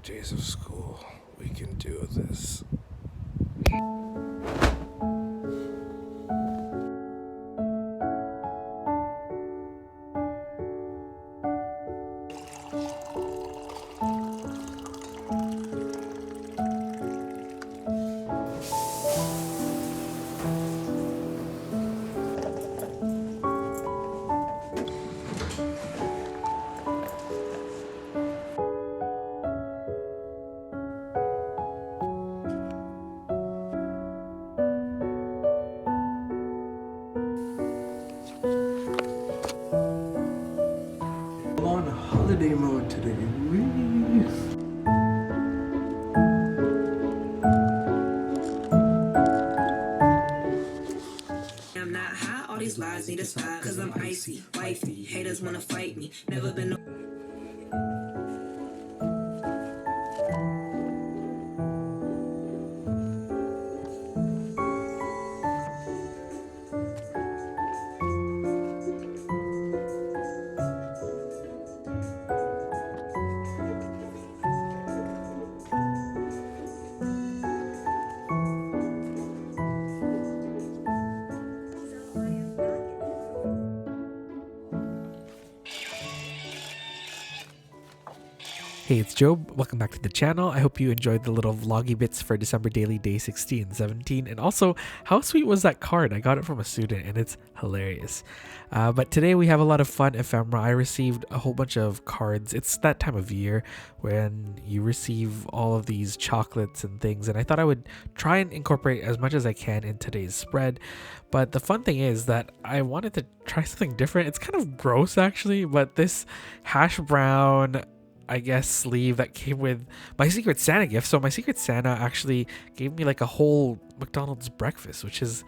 days of school. We can do this. I'm on holiday mode today. Whee! I'm not high, all these lies need to stop, cause I'm icy, wifey, haters wanna fight me, never been no. Hey, it's Job. Welcome back to the channel. I hope you enjoyed the little vloggy bits for December Daily Day 16, 17, and also how sweet was that card? I got it from a student and it's hilarious. But today we have a lot of fun ephemera. I received a whole bunch of cards. It's that time of year when you receive all of these chocolates and things, and I thought I would try and incorporate as much as I can in today's spread. But the fun thing is that I wanted to try something different. It's kind of gross actually, but this hash brown, I guess, sleeve that came with my Secret Santa gift. So my Secret Santa actually gave me like a whole McDonald's breakfast, which is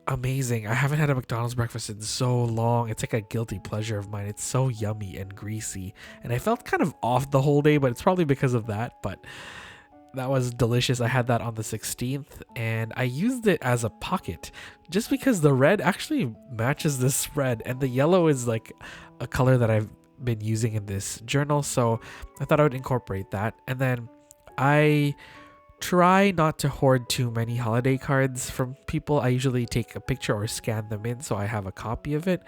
amazing. I haven't had a McDonald's breakfast in so long. It's like a guilty pleasure of mine. It's so yummy and greasy, and I felt kind of off the whole day, but it's probably because of that. But that was delicious. I had that on the 16th and I used it as a pocket just because the red actually matches this spread and the yellow is like a color that I've been using in this journal, so I thought I would incorporate that. And then I try not to hoard too many holiday cards from people. I usually take a picture or scan them in so I have a copy of it,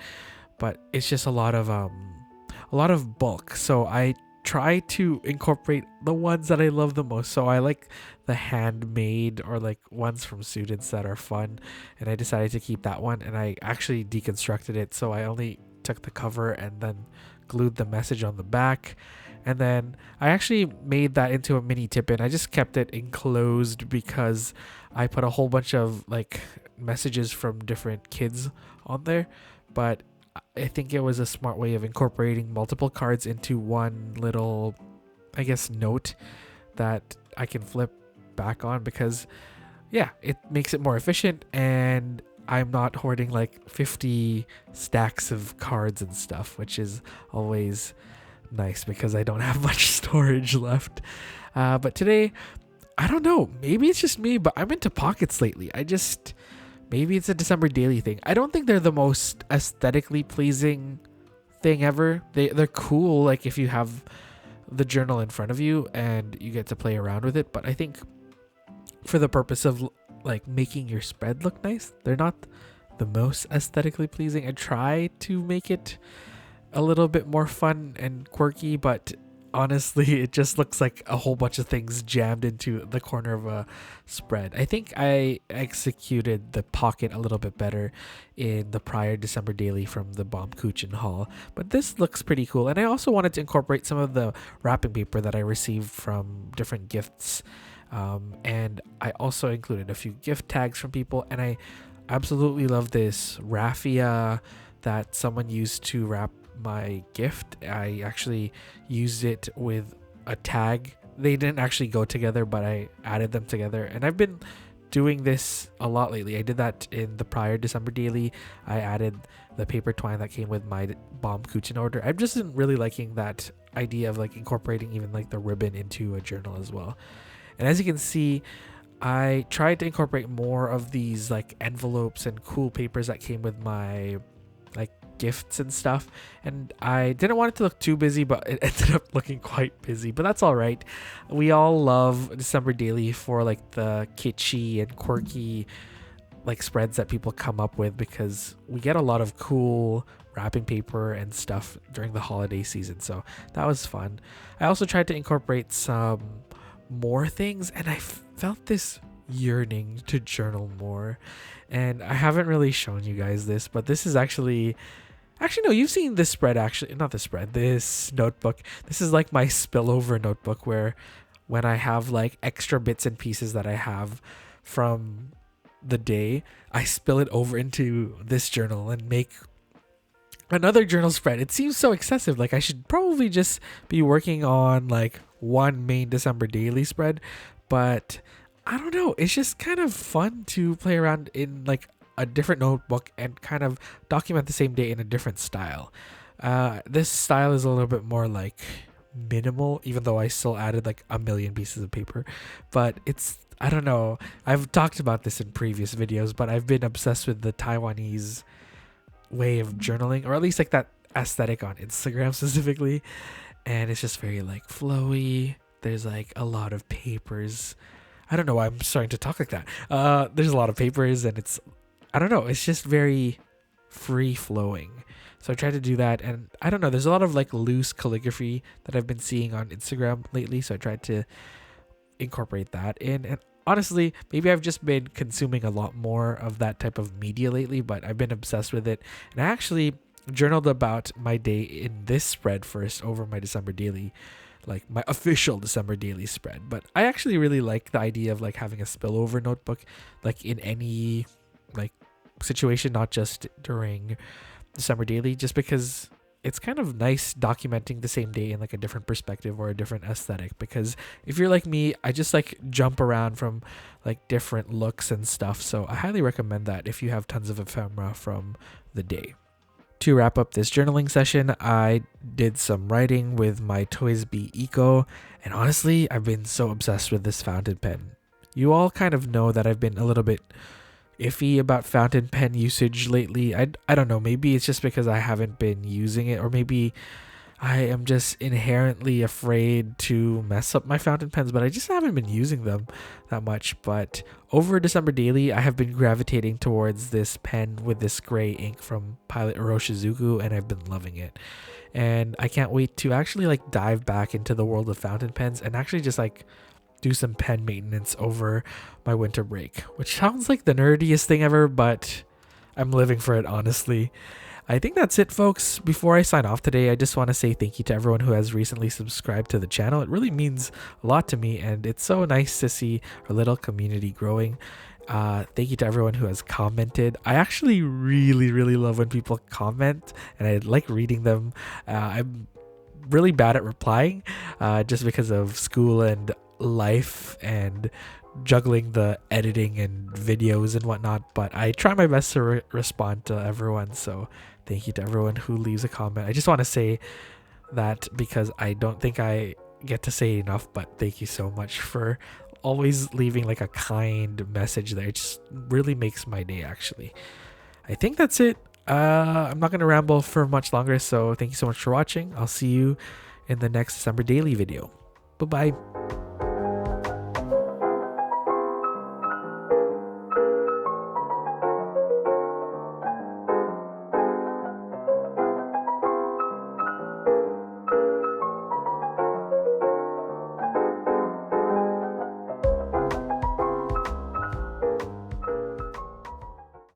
but it's just a lot of bulk, so I try to incorporate the ones that I love the most. So I like the handmade or like ones from students that are fun, and I decided to keep that one, and I actually deconstructed it, so I only took the cover and then glued the message on the back, and then I actually made that into a mini tip-in. I just kept it enclosed because I put a whole bunch of like messages from different kids on there, but I think it was a smart way of incorporating multiple cards into one little, I guess, note that I can flip back on, because yeah, it makes it more efficient and I'm not hoarding like 50 stacks of cards and stuff, which is always nice because I don't have much storage left. But today, I don't know, maybe it's just me, but I'm into pockets lately. Maybe it's a December daily thing. I don't think they're the most aesthetically pleasing thing ever. They're cool, like if you have the journal in front of you and you get to play around with it. But I think for the purpose of like making your spread look nice, they're not the most aesthetically pleasing. I try to make it a little bit more fun and quirky, but honestly it just looks like a whole bunch of things jammed into the corner of a spread. I think I executed the pocket a little bit better in the prior December daily from the Baumkuchen haul, but this looks pretty cool. And I also wanted to incorporate some of the wrapping paper that I received from different gifts, and I also included a few gift tags from people, and I absolutely love this raffia that someone used to wrap my gift. I actually used it with a tag. They didn't actually go together, but I added them together, and I've been doing this a lot lately. I did that in the prior December daily. I added the paper twine that came with my Baumkuchen order. I'm just really liking that idea of like incorporating even like the ribbon into a journal as well. And as you can see, I tried to incorporate more of these like envelopes and cool papers that came with my like gifts and stuff, and I didn't want it to look too busy, but it ended up looking quite busy. But that's all right. We all love December Daily for like the kitschy and quirky like spreads that people come up with, because we get a lot of cool wrapping paper and stuff during the holiday season. So that was fun. I also tried to incorporate some more things, and I felt this yearning to journal more. And I haven't really shown you guys this, but this is actually no, you've seen this spread, actually not the spread, this notebook. This is like my spillover notebook, where when I have like extra bits and pieces that I have from the day, I spill it over into this journal and make another journal spread. It seems so excessive. Like I should probably just be working on like one main December Daily spread, but I don't know. It's just kind of fun to play around in like a different notebook and kind of document the same day in a different style. This style is a little bit more like minimal, even though I still added like a million pieces of paper, but I don't know. I've talked about this in previous videos, but I've been obsessed with the Taiwanese way of journaling, or at least like that aesthetic on Instagram specifically. And it's just very like flowy. There's like a lot of papers. I don't know why I'm starting to talk like that. There's a lot of papers, and I don't know. It's just very free flowing. So I tried to do that, and I don't know. There's a lot of like loose calligraphy that I've been seeing on Instagram lately. So I tried to incorporate that in. And honestly, maybe I've just been consuming a lot more of that type of media lately, but I've been obsessed with it. And I actually journaled about my day in this spread first over my December Daily, like my official December Daily spread. But I actually really like the idea of like having a spillover notebook, like in any like situation, not just during December Daily, just because it's kind of nice documenting the same day in like a different perspective or a different aesthetic. Because if you're like me, I just like jump around from like different looks and stuff. So I highly recommend that if you have tons of ephemera from the day. To wrap up this journaling session, I did some writing with my Toys Be Eco, and honestly, I've been so obsessed with this fountain pen. You all kind of know that I've been a little bit iffy about fountain pen usage lately. I don't know, maybe it's just because I haven't been using it, or maybe I am just inherently afraid to mess up my fountain pens, but I just haven't been using them that much. But over December Daily, I have been gravitating towards this pen with this gray ink from Pilot Oroshizuku, and I've been loving it. And I can't wait to actually like dive back into the world of fountain pens and actually just like do some pen maintenance over my winter break, which sounds like the nerdiest thing ever, but I'm living for it, honestly. I think that's it, folks. Before I sign off today, I just want to say thank you to everyone who has recently subscribed to the channel. It really means a lot to me, and it's so nice to see our little community growing. Thank you to everyone who has commented. I actually really love when people comment, and I like reading them. I'm really bad at replying just because of school and life and juggling the editing and videos and whatnot, but I try my best to respond to everyone. So thank you to everyone who leaves a comment. I just want to say that because I don't think I get to say enough, but thank you so much for always leaving like a kind message there. It just really makes my day, actually. I think that's it. I'm not going to ramble for much longer, so thank you so much for watching. I'll see you in the next December Daily video. Bye-bye.